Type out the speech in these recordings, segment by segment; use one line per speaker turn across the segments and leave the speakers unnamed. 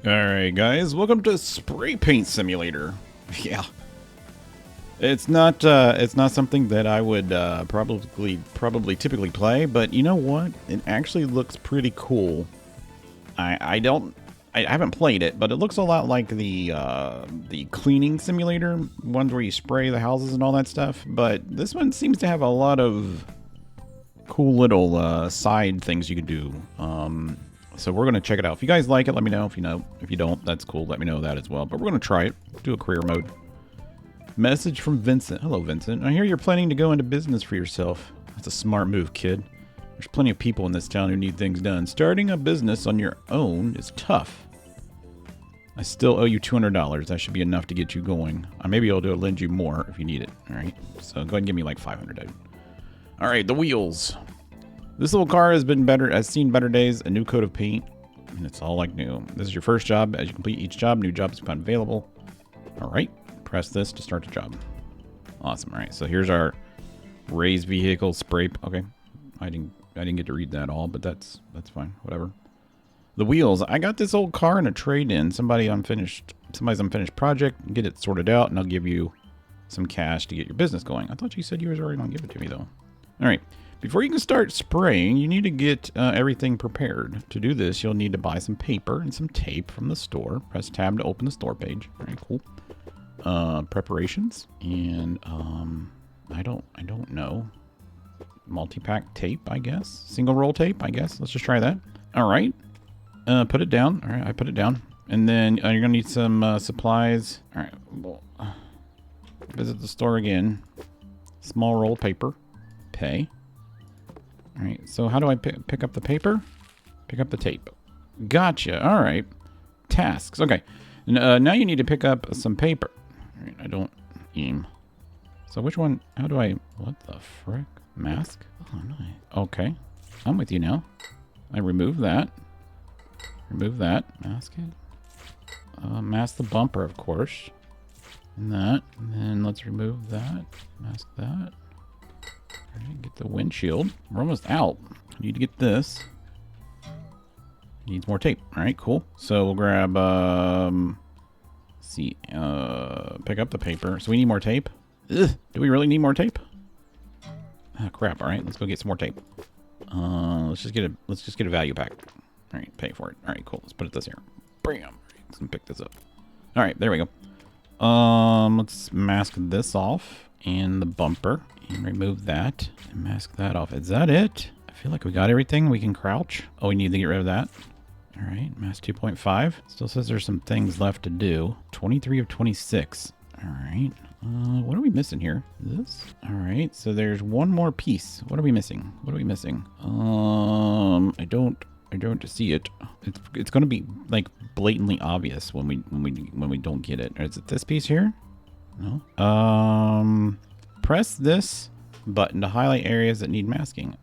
Alright guys, welcome to Spray Paint Simulator. Yeah. It's not something that I would probably typically play, but you know what? It actually looks pretty cool. I haven't played it, but it looks a lot like the cleaning simulator, ones where you spray the houses and all that stuff, but this one seems to have a lot of cool little side things you can do. So we're going to check it out. If you guys like it, let me know. If you don't, that's cool. Let me know that as well. But we're going to try it. Do a career mode. Message from Vincent. Hello, Vincent. I hear you're planning to go into business for yourself. That's a smart move, kid. There's plenty of people in this town who need things done. Starting a business on your own is tough. I still owe you $200. That should be enough to get you going. Maybe I'll lend you more if you need it. All right. So go ahead and give me like 500. All right, the wheels. This little car has seen better days, a new coat of paint, and it's all like new. This is your first job. As you complete each job, new jobs become available. All right, press this to start the job. Awesome. All right, so here's our raised vehicle spray. Okay, I didn't get to read that all, but that's fine. Whatever. The wheels. I got this old car in a trade-in. Somebody's unfinished project. Get it sorted out, and I'll give you some cash to get your business going. I thought you said you was already gonna give it to me though. All right. Before you can start spraying, you need to get everything prepared. To do this, you'll need to buy some paper and some tape from the store. Press tab to open the store page. Very cool. Preparations and I don't know. Multi-pack tape, I guess. Single roll tape, I guess. Let's just try that. All right. Put it down. All right, I put it down. And then you're gonna need some supplies. All right. Well, visit the store again. Small roll paper. Pay. All right, so how do I pick up the paper? Pick up the tape. Gotcha. All right. Tasks. Okay. Now you need to pick up some paper. All right, I don't aim. So which one? How do I? What the frick? Mask? Oh, nice. Okay. I'm with you now. I remove that. Remove that. Mask it. Mask the bumper, of course. And that. And then let's remove that. Mask that. All right, get the windshield. We're almost out. Need to get this. Needs more tape. All right, cool. So we'll grab, pick up the paper. So we need more tape. Ugh, do we really need more tape? Ah, crap. All right, let's go get some more tape. Let's just get a value pack. All right, pay for it. All right, cool. Let's put this here. Bam. Let's pick this up. All right, there we go. Let's mask this off and the bumper. And remove that and mask that off. Is that it? I feel like we got everything. We can crouch. Oh, we need to get rid of that. All right, mask 2.5. Still says there's some things left to do. 23 of 26. All right. What are we missing here? This? All right. So there's one more piece. What are we missing? What are we missing? I don't see it. It's going to be like blatantly obvious when we don't get it. Is it this piece here? No. Press this button to highlight areas that need masking.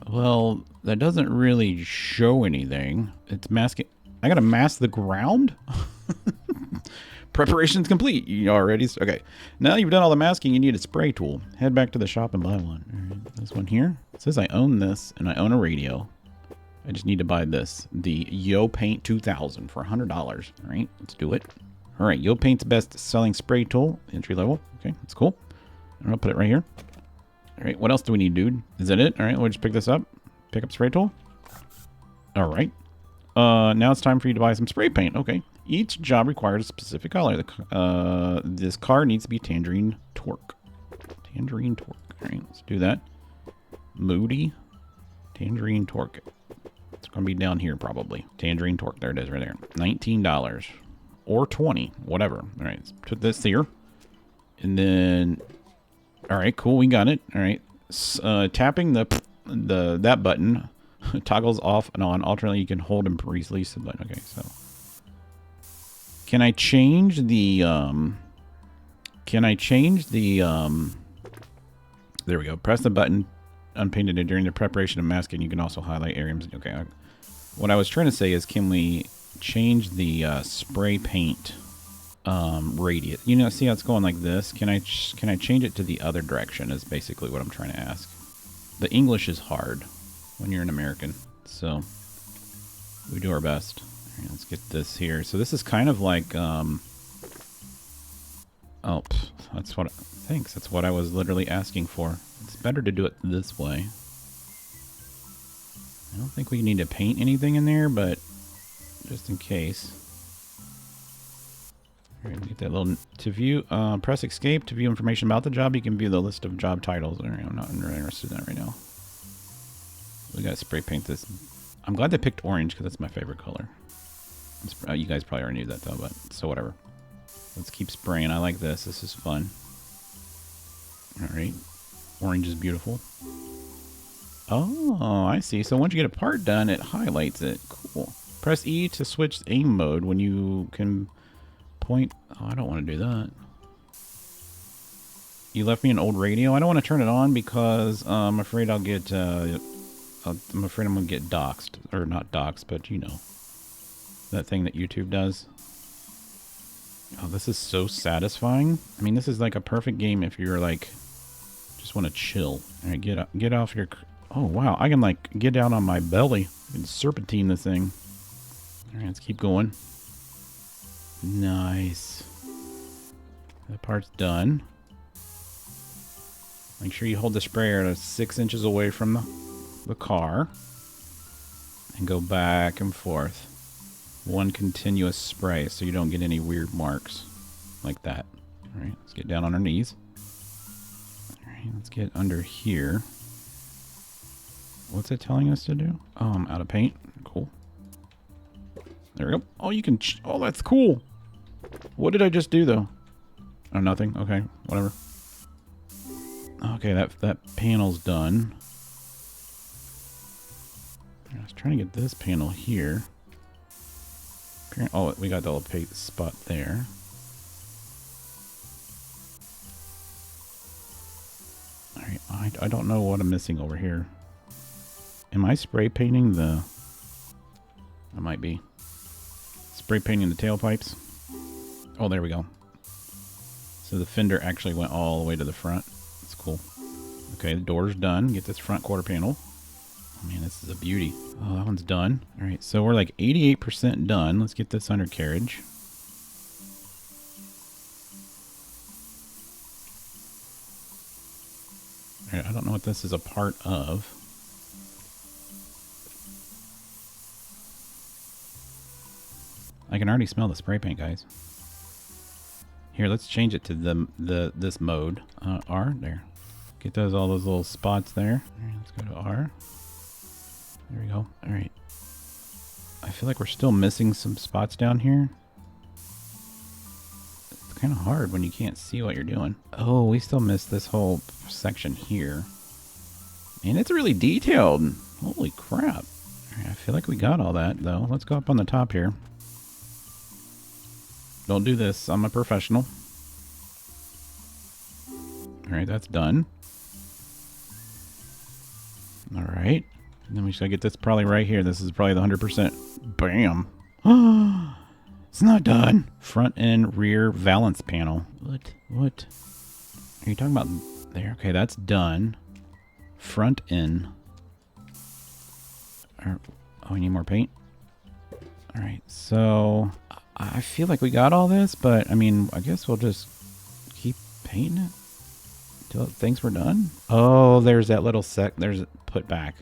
Well, that doesn't really show anything. It's masking. I gotta mask the ground? Preparation's complete. You already. Okay. Now you've done all the masking, you need a spray tool. Head back to the shop and buy one. All right, this one here. It says I own this and I own a radio. I just need to buy this. The Yo Paint 2000 for $100. All right, let's do it. All right, Yo Paint's best selling spray tool, entry level. Okay, that's cool. And I'll put it right here. All right, what else do we need, dude? Is that it? All right, we'll just pick this up. Pick up spray tool. All right. Now it's time for you to buy some spray paint. Okay. Each job requires a specific color. This car needs to be tangerine torque. Tangerine torque. All right, let's do that. Moody tangerine torque. It's going to be down here probably. Tangerine torque. There it is right there. $19 or $20, whatever. All right, let's put this here. And then, all right, cool, we got it. All right, tapping that button toggles off and on. Alternately, you can hold and release the button. Okay, so can I change the there we go. Press the button, unpainted it during the preparation of masking. You can also highlight areas. Okay, what I was trying to say is, can we change the spray paint radius? You know, see how it's going like this? Can I change it to the other direction is basically what I'm trying to ask. The English is hard when you're an American, so we do our best. right, let's get this here. So this is kind of like, oh, that's what, thanks. That's what I was literally asking for. It's better to do it this way. I don't think we need to paint anything in there, but just in case. All right, get that little, to view, press escape to view information about the job. You can view the list of job titles. All right, I'm not really interested in that right now. We gotta spray paint this. I'm glad they picked orange because that's my favorite color. You guys probably already knew that though, but so whatever. Let's keep spraying. I like this. This is fun. All right. Orange is beautiful. Oh, I see. So once you get a part done, it highlights it. Cool. Press E to switch aim mode when you can point. Oh, I don't want to do that. You left me an old radio. I don't want to turn it on because I'm afraid I'll get... I'm afraid I'm going to get doxxed. Or not doxxed, but you know. That thing that YouTube does. Oh, this is so satisfying. I mean, this is like a perfect game if you're like... just want to chill. All right, get off your... Oh, wow. I can like get down on my belly and serpentine this thing. All right, let's keep going. Nice. That part's done. Make sure you hold the sprayer 6 inches away from the car. And go back and forth. One continuous spray so you don't get any weird marks like that. All right, let's get down on our knees. All right, let's get under here. What's it telling us to do? Oh, I'm out of paint. Cool. There we go. Oh, you can... oh, that's cool. What did I just do, though? Oh, nothing. Okay, whatever. Okay, that panel's done. I was trying to get this panel here. Oh, we got the little paint spot there. Alright, I don't know what I'm missing over here. Am I spray painting the... I might be. Spray painting the tailpipes. Oh, there we go. So the fender actually went all the way to the front. That's cool. Okay, the door's done. Get this front quarter panel. Oh man, this is a beauty. Oh, that one's done. All right, so we're like 88% done. Let's get this undercarriage. All right, I don't know what this is a part of. I can already smell the spray paint, guys. Here, let's change it to this mode. R, there. Get all those little spots there. All right, let's go to R. There we go. All right. I feel like we're still missing some spots down here. It's kind of hard when you can't see what you're doing. Oh, we still missed this whole section here. Man, it's really detailed. Holy crap. All right, I feel like we got all that, though. Let's go up on the top here. Don't do this. I'm a professional. All right, that's done. All right. And then we should get this probably right here. This is probably the 100%. Bam. It's not done. Front and rear valance panel. What? Are you talking about there? Okay, that's done. Front end. Oh, we need more paint? All right, so... I feel like we got all this, but I mean, I guess we'll just keep painting it until it thinks we're done. Oh, there's that little there's put back.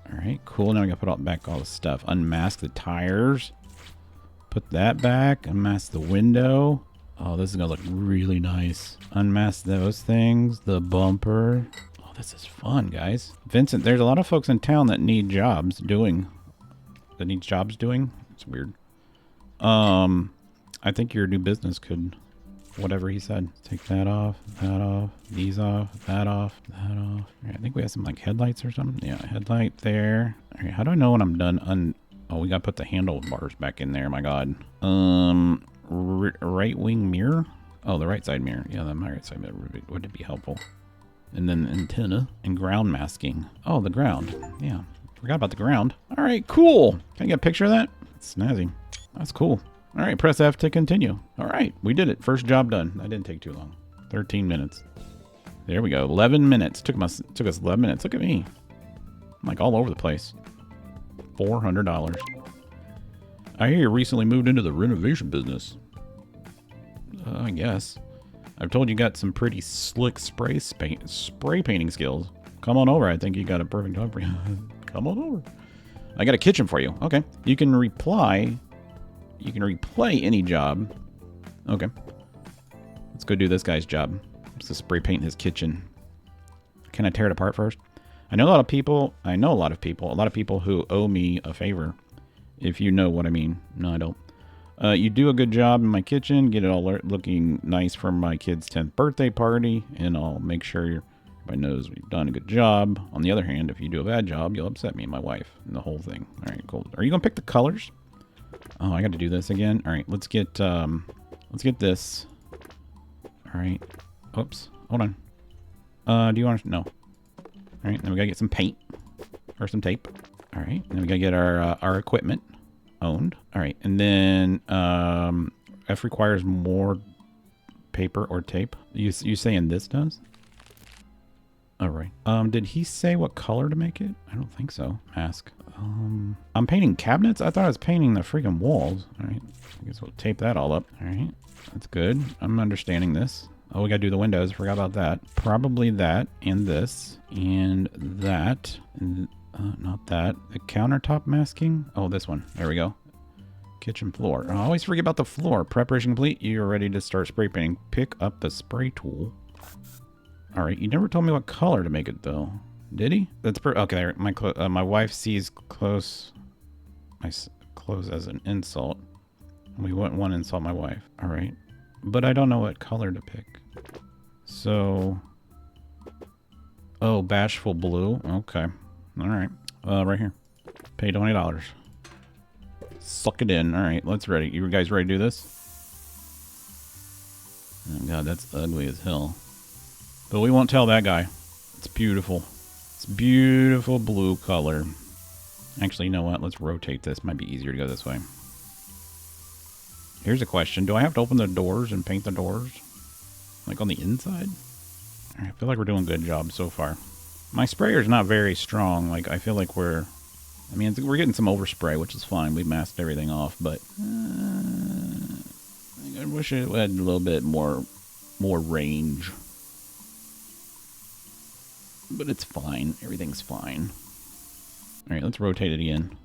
All right, cool. Now we gotta put back all the stuff. Unmask the tires. Put that back. Unmask the window. Oh, this is gonna look really nice. Unmask those things. The bumper. Oh, this is fun, guys. Vincent, there's a lot of folks in town that need jobs doing. It's weird. I think your new business could, whatever he said. Take that off, these off, that off, that off. All right, I think we have some like headlights or something. Yeah, headlight there. All right, how do I know when I'm done? Oh, we gotta put the handlebars back in there. My God. Right wing mirror. Oh, the right side mirror. Yeah, the right side mirror would be helpful. And then antenna and ground masking. Oh, the ground. Yeah, forgot about the ground. All right, cool. Can I get a picture of that? That's snazzy. That's cool. All right, press F to continue. All right, we did it. First job done. That didn't take too long. 13 minutes. There we go. 11 minutes. Took us 11 minutes. Look at me. I'm like all over the place. $400. I hear you recently moved into the renovation business. I guess. I've told you got some pretty slick spray painting skills. Come on over. I think you got a perfect job for you. Come on over. I got a kitchen for you. Okay. You can replay any job. Okay. Let's go do this guy's job. Let's spray paint his kitchen. Can I tear it apart first? I know a lot of people who owe me a favor. If you know what I mean. No, I don't. You do a good job in my kitchen. Get it all looking nice for my kid's 10th birthday party. And I'll make sure everybody knows we've done a good job. On the other hand, if you do a bad job, you'll upset me and my wife and the whole thing. All right, cool. Are you going to pick the colors? Oh, I got to do this again. All right, let's get this. All right. Oops. Hold on. Do you want to? No. All right, then we got to get some paint or some tape. All right, then we got to get our equipment owned. All right, and then F requires more paper or tape. You saying this does? All right. Did he say what color to make it? I don't think so. Mask. I'm painting cabinets? I thought I was painting the freaking walls. All right. I guess we'll tape that all up. All right. That's good. I'm understanding this. Oh, we got to do the windows. Forgot about that. Probably that and this and that. And, not that. The countertop masking. Oh, this one. There we go. Kitchen floor. I always forget about the floor. Preparation complete. You're ready to start spray painting. Pick up the spray tool. All right, you never told me what color to make it, though. Did he? That's okay. My wife sees my clothes as an insult. We wouldn't want to insult my wife. All right, but I don't know what color to pick. So, oh, bashful blue. Okay, all right. Right here. Pay $20. Suck it in. All right, let's ready. You guys ready to do this? Oh God, that's ugly as hell. But we won't tell that guy. It's beautiful. It's beautiful blue color. Actually, you know what? Let's rotate this. Might be easier to go this way. Here's a question. Do I have to open the doors and paint the doors? Like on the inside? I feel like we're doing a good job so far. My sprayer's not very strong. Like, I feel like we're getting some overspray, which is fine. We've masked everything off, but I wish it had a little bit more range. But it's fine. Everything's fine. All right, let's rotate it again.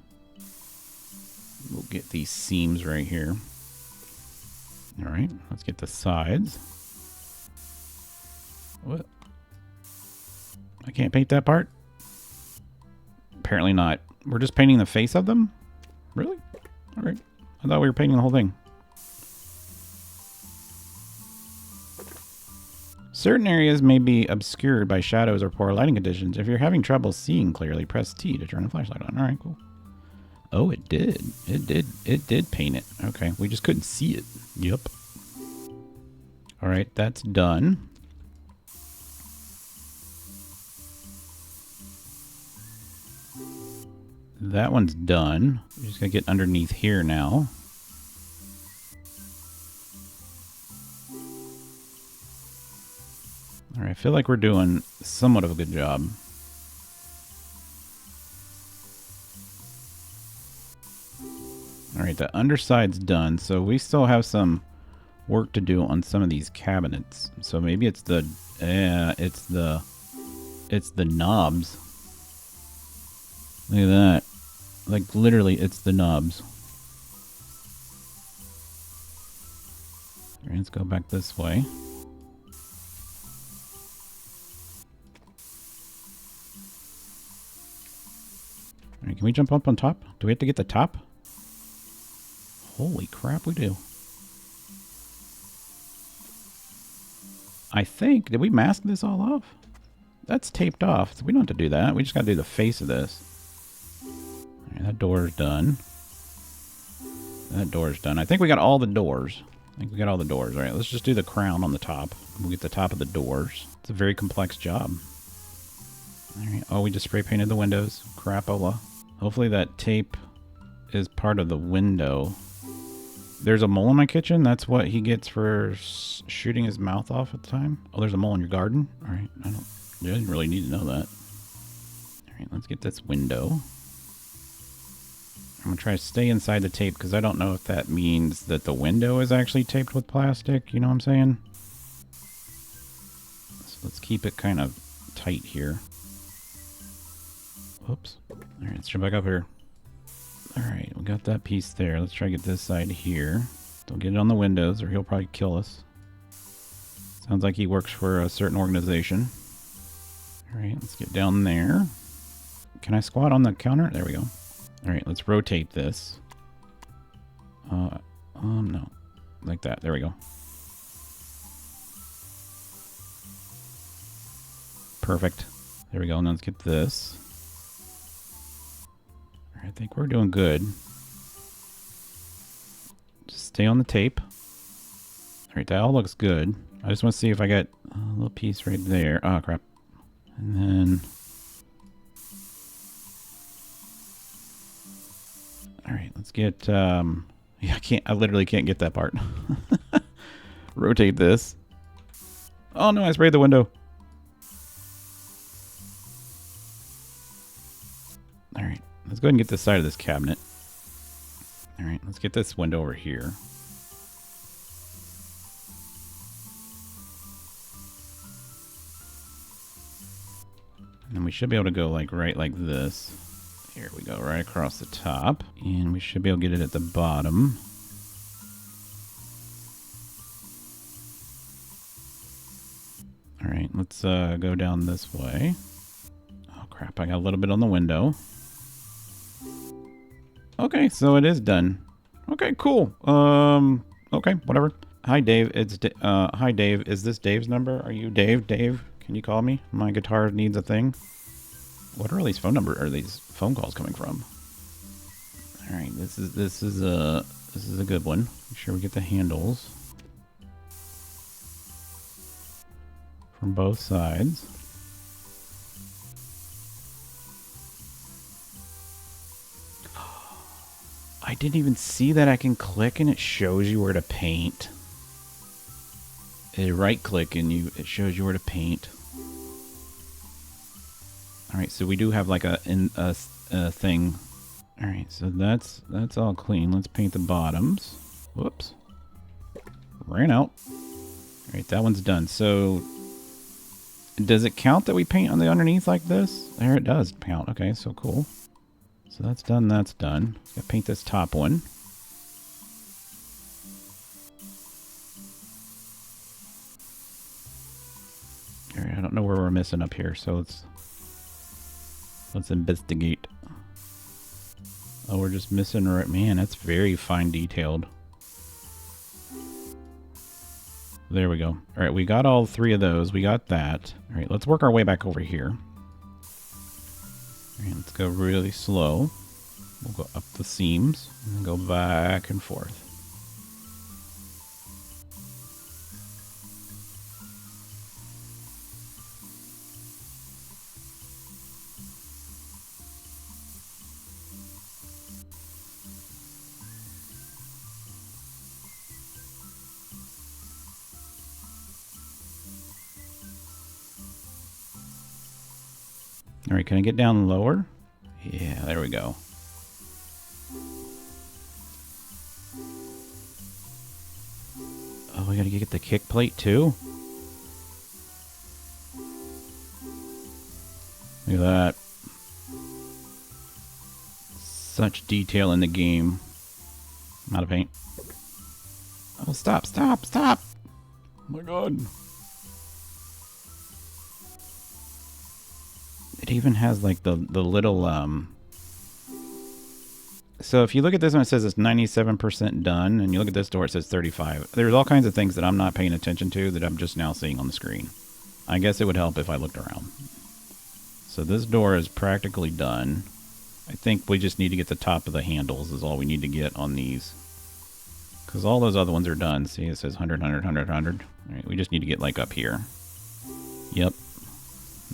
We'll get these seams right here. All right, let's get the sides. What? I can't paint that part? Apparently not. We're just painting the face of them? Really? All right. I thought we were painting the whole thing. Certain areas may be obscured by shadows or poor lighting conditions. If you're having trouble seeing clearly, press T to turn the flashlight on. All right, cool. Oh, it did. It did paint it. Okay, we just couldn't see it. Yep. All right, that's done. That one's done. We're just gonna get underneath here now. All right, I feel like we're doing somewhat of a good job. All right, the underside's done, so we still have some work to do on some of these cabinets. So maybe it's the knobs. Look at that. Like literally, it's the knobs. All right, let's go back this way. All right, can we jump up on top? Do we have to get the top? Holy crap, we do. I think, did we mask this all off? That's taped off, so we don't have to do that. We just got to do the face of this. All right, that door's done. That door's done. I think we got all the doors. All right, let's just do the crown on the top. We'll get the top of the doors. It's a very complex job. All right. Oh, we just spray painted the windows. Crapola. Hopefully that tape is part of the window. There's a mole in my kitchen. That's what he gets for shooting his mouth off at the time. Oh, there's a mole in your garden? All right. I didn't really need to know that. All right, let's get this window. I'm going to try to stay inside the tape because I don't know if that means that the window is actually taped with plastic. You know what I'm saying? So let's keep it kind of tight here. Whoops. All right, let's jump back up here. All right, we got that piece there. Let's try to get this side here. Don't get it on the windows or he'll probably kill us. Sounds like he works for a certain organization. All right, let's get down there. Can I squat on the counter? There we go. All right, let's rotate this. No. Like that. There we go. Perfect. There we go. Now let's get this. All right, I think we're doing good. Just stay on the tape. All right, that all looks good. I just want to see if I got a little piece right there. Oh, crap. And then... All right, let's get... Yeah, I literally can't get that part. Rotate this. Oh, no, I sprayed the window. All right, let's go ahead and get this side of this cabinet. All right, let's get this window over here. And we should be able to go like right like this. Here we go, right across the top. And we should be able to get it at the bottom. All right, let's go down this way. Oh crap, I got a little bit on the window. Okay, so it is done. Okay, cool. Okay, whatever. Hi Dave, hi Dave, is this Dave's number? Are you Dave? Dave? Can you call me? My guitar needs a thing. What are all these phone calls coming from? All right, this is a good one. Make sure we get the handles from both sides. I didn't even see that I can click and it shows you where to paint. You right click and it shows you where to paint. All right, so we do have like a thing. All right, so that's all clean. Let's paint the bottoms. Whoops, ran out. All right, that one's done. So does it count that we paint on the underneath like this? There, it does count. Okay, so cool. So that's done. That's done. Gotta paint this top one. All right, I don't know where we're missing up here, so let's investigate. Oh, we're just missing right. Man, that's very fine detailed. There we go. All right, we got all three of those. We got that. All right, let's work our way back over here. All right, let's go really slow. We'll go up the seams and then go back and forth. All right, can I get down lower? Yeah, there we go. Oh, we gotta get the kick plate too? Look at that. Such detail in the game. I'm out of paint. Oh, stop, stop, stop! Oh my god. It even has like the little so if you look at this one, it says it's 97% done, and you look at this door, it says 35. There's all kinds of things that I'm not paying attention to that I'm just now seeing on the screen. I guess it would help if I looked around. So this door is practically done. I think we just need to get the top of the handles is all we need to get on these. Because all those other ones are done. See, it says 100, 100, 100, 100. All right, we just need to get like up here. Yep.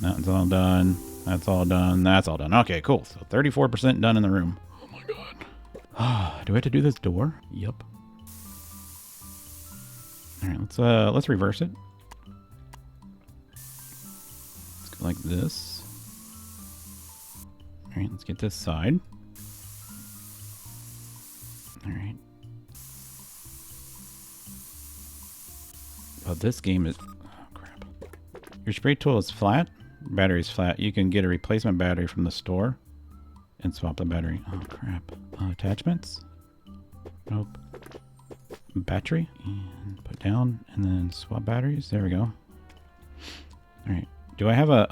That's all done. That's all done. That's all done. Okay, cool. So 34% done in the room. Oh my god. Do I have to do this door? Yep. All right, let's reverse it. Let's go like this. All right, let's get this side. All right. Oh, this game is... Oh, crap. Your spray tool is flat. Battery's flat. You can get a replacement battery from the store and swap the battery. Oh, crap. Attachments? Nope. Battery. And put down. And then swap batteries. There we go. All right. Do I have a...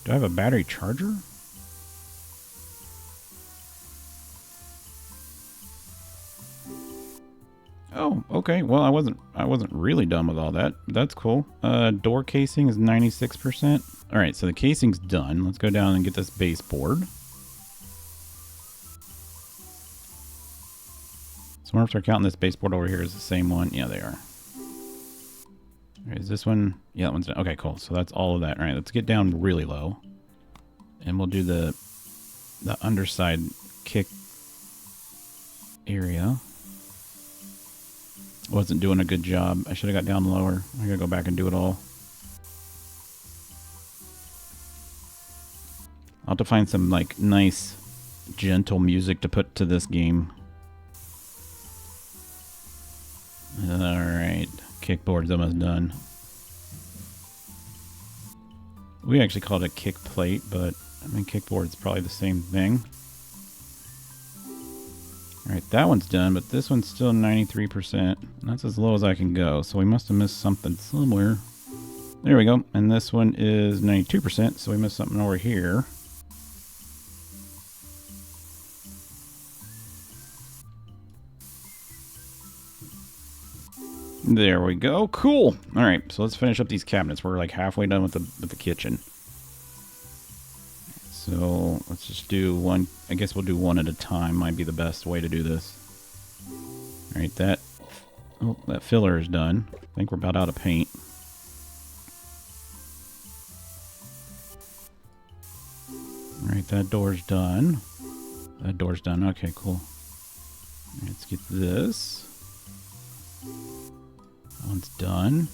Do I have a battery charger? Oh, okay. Well, I wasn't really done with all that. That's cool. Door casing is 96%. All right, so the casing's done. Let's go down and get this baseboard. So I wonder if they're counting this baseboard over here as the same one. Yeah, they are. All right, is this one? Yeah, that one's done. Okay, cool. So that's all of that. All right, let's get down really low. And we'll do the underside kick area. Wasn't doing a good job. I should have got down lower. I gotta go back and do it all. I'll have to find some like nice, gentle music to put to this game. Alright, kickboard's almost done. We actually called it kick plate, but I mean kickboard's probably the same thing. Alright, that one's done, but this one's still 93%. That's as low as I can go, so we must have missed something somewhere. There we go. And this one is 92%, so we missed something over here. There we go. Cool. Alright, so let's finish up these cabinets. We're like halfway done with the kitchen. So let's just do one. I guess we'll do one at a time. Might be the best way to do this. All right, that filler is done. I think we're about out of paint. All right, that door's done. That door's done. Okay, cool. Let's get this. That one's done.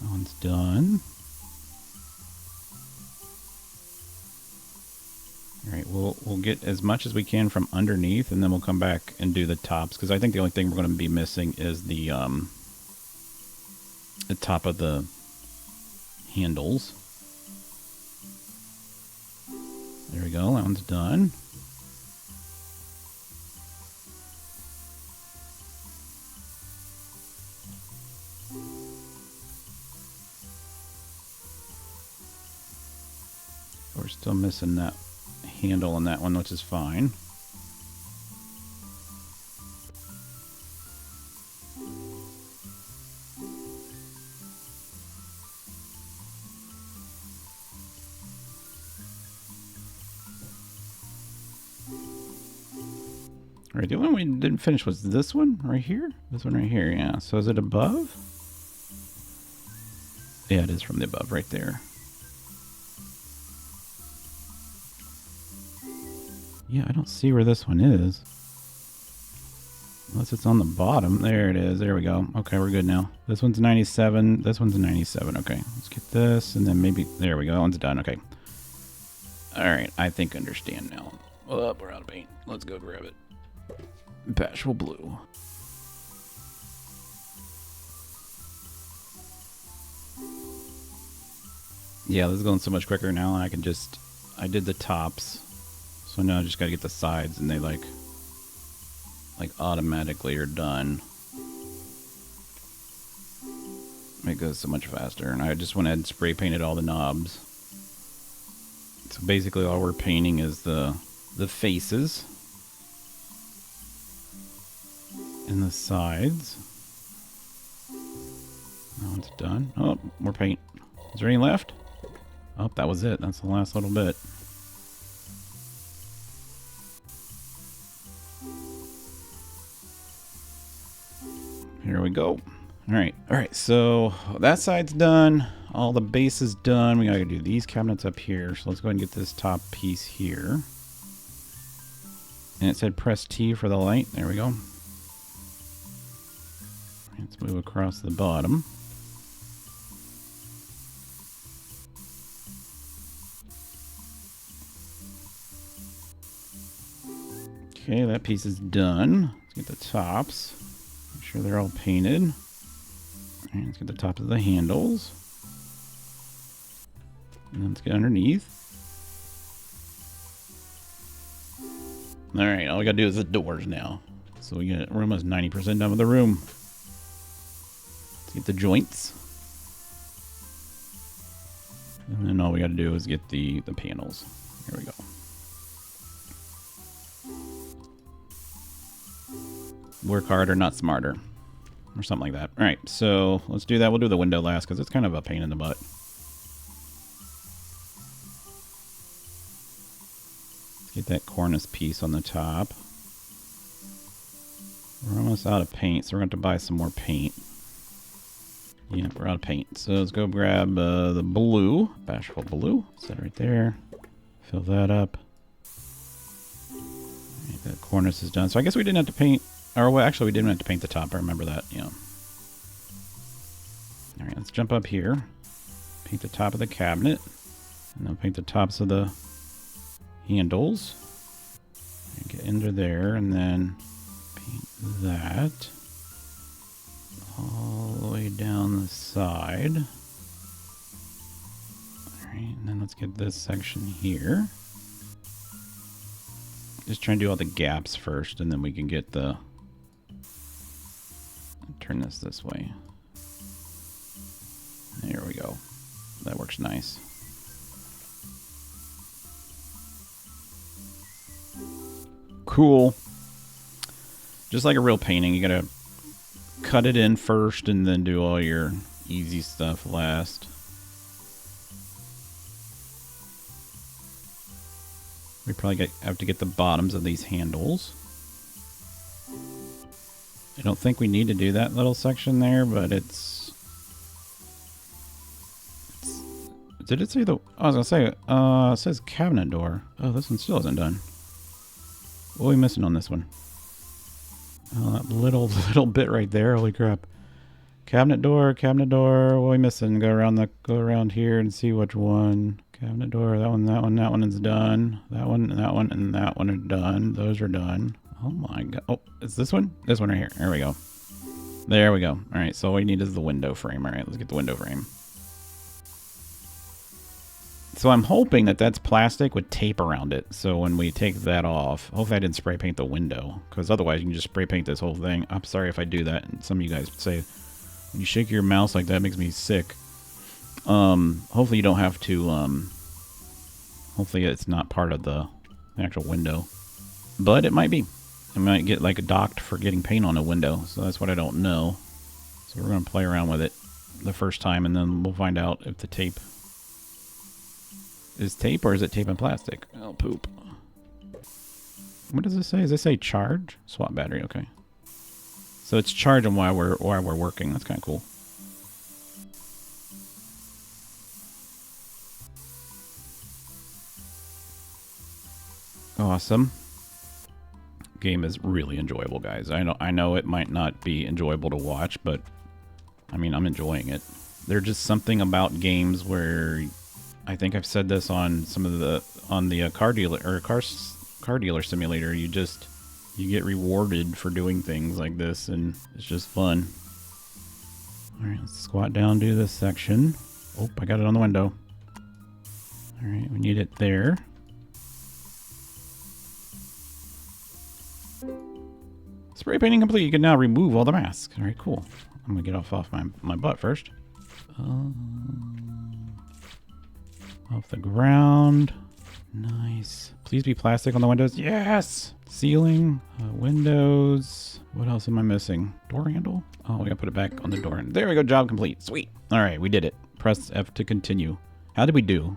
That one's done. Alright, we'll get as much as we can from underneath, and then we'll come back and do the tops, because I think the only thing we're going to be missing is the top of the handles. There we go, that one's done. We're still missing that handle on that one, which is fine. All right, the only one we didn't finish was this one right here. This one right here, yeah. So is it above? Yeah, it is from the above right there. Yeah, I don't see where this one is. Unless it's on the bottom. There it is. There we go. Okay, we're good now. This one's 97. This one's 97. Okay, let's get this. And then maybe... There we go. That one's done. Okay. Alright, I think I understand now. Oh, we're out of paint. Let's go grab it. Bashful blue. Yeah, this is going so much quicker now. And I can just... I did the tops. So now I just gotta get the sides, and they like automatically are done. It goes so much faster, and I just went ahead and spray painted all the knobs. So basically all we're painting is the faces and the sides. That one's done. Oh, more paint. Is there any left? Oh, that was it. That's the last little bit. Here we go. All right, so that side's done. All the base is done. We gotta do these cabinets up here. So let's go ahead and get this top piece here. And it said press T for the light. There we go. Let's move across the bottom. Okay, that piece is done. Let's get the tops. Make sure they're all painted. All right, let's get the top of the handles. And then let's get underneath. All right, all we gotta do is the doors now. So we're almost 90% done with the room. Let's get the joints. And then all we gotta do is get the panels. Here we go. Work harder, not smarter. Or something like that. All right, so let's do that. We'll do the window last because it's kind of a pain in the butt. Let's get that cornice piece on the top. We're almost out of paint, so we're going to have to buy some more paint. Yeah, we're out of paint. So let's go grab the blue. Bashful blue. Set it right there. Fill that up. Right, that cornice is done. So I guess we didn't have to paint... Or, well, actually, we didn't have to paint the top. I remember that, yeah. All right, let's jump up here. Paint the top of the cabinet. And then paint the tops of the handles. And get into there, and then paint that. All the way down the side. All right, and then let's get this section here. Just try and do all the gaps first, and then we can get the... Turn this way. There we go. That works nice. Cool. Just like a real painting, you gotta cut it in first and then do all your easy stuff last. We probably have to get the bottoms of these handles. I don't think we need to do that little section there, but it's did it say the... I was going to say, it says cabinet door. Oh, this one still isn't done. What are we missing on this one? Oh, that little bit right there. Holy crap. Cabinet door. What are we missing? Go around here and see which one. Cabinet door, that one is done. That one, and that one are done. Those are done. Oh my god. Oh, it's this one? This one right here. There we go. There we go. Alright, so all we need is the window frame. Alright, let's get the window frame. So I'm hoping that that's plastic with tape around it. So when we take that off, hopefully I didn't spray paint the window. Because otherwise you can just spray paint this whole thing. I'm sorry if I do that. And some of you guys say, when you shake your mouse like that, it makes me sick. Hopefully you don't have to, hopefully it's not part of the actual window. But it might be. I might get like docked for getting paint on a window, so that's what I don't know. So we're going to play around with it the first time, and then we'll find out if the tape is tape or is it tape and plastic. Oh, poop. What does this say? Does this say charge? Swap battery, okay. So it's charging while we're working. That's kind of cool. Awesome. Game is really enjoyable, guys. I know it might not be enjoyable to watch, but I mean, I'm enjoying it. There's just something about games where I think I've said this on some of the car dealer or car dealer simulator. You get rewarded for doing things like this, and it's just fun. All right, let's squat down, do this section. Oh, I got it on the window. All right, we need it there. Spray painting complete. You can now remove all the masks. All right, cool. I'm gonna get off my butt first. Off the ground. Nice. Please be plastic on the windows. Yes. Ceiling. Windows. What else am I missing? Door handle. Oh, we gotta put it back on the door. There we go. Job complete. Sweet. All right, we did it. Press F to continue. How did we do?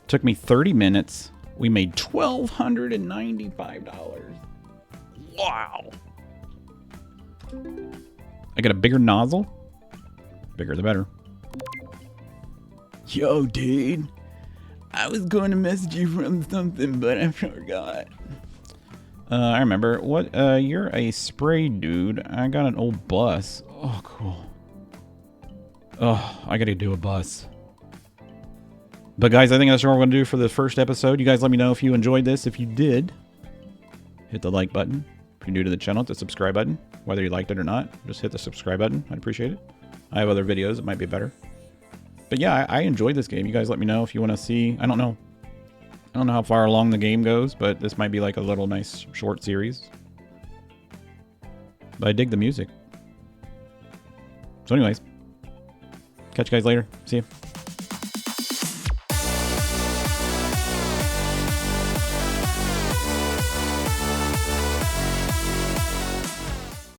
Took me 30 minutes. We made $1,295. Wow. I got a bigger nozzle. Bigger the better. Yo, dude. I was going to message you from something, but I forgot. I remember. What? You're a spray dude. I got an old bus. Oh, cool. Oh, I got to do a bus. But guys, I think that's what we're going to do for the first episode. You guys let me know if you enjoyed this. If you did, hit the like button. If you're new to the channel, hit the subscribe button. Whether you liked it or not, just hit the subscribe button. I'd appreciate it. I have other videos that might be better. But yeah, I enjoyed this game. You guys let me know if you want to see. I don't know how far along the game goes, but this might be like a little nice short series. But I dig the music. So anyways, catch you guys later. See you.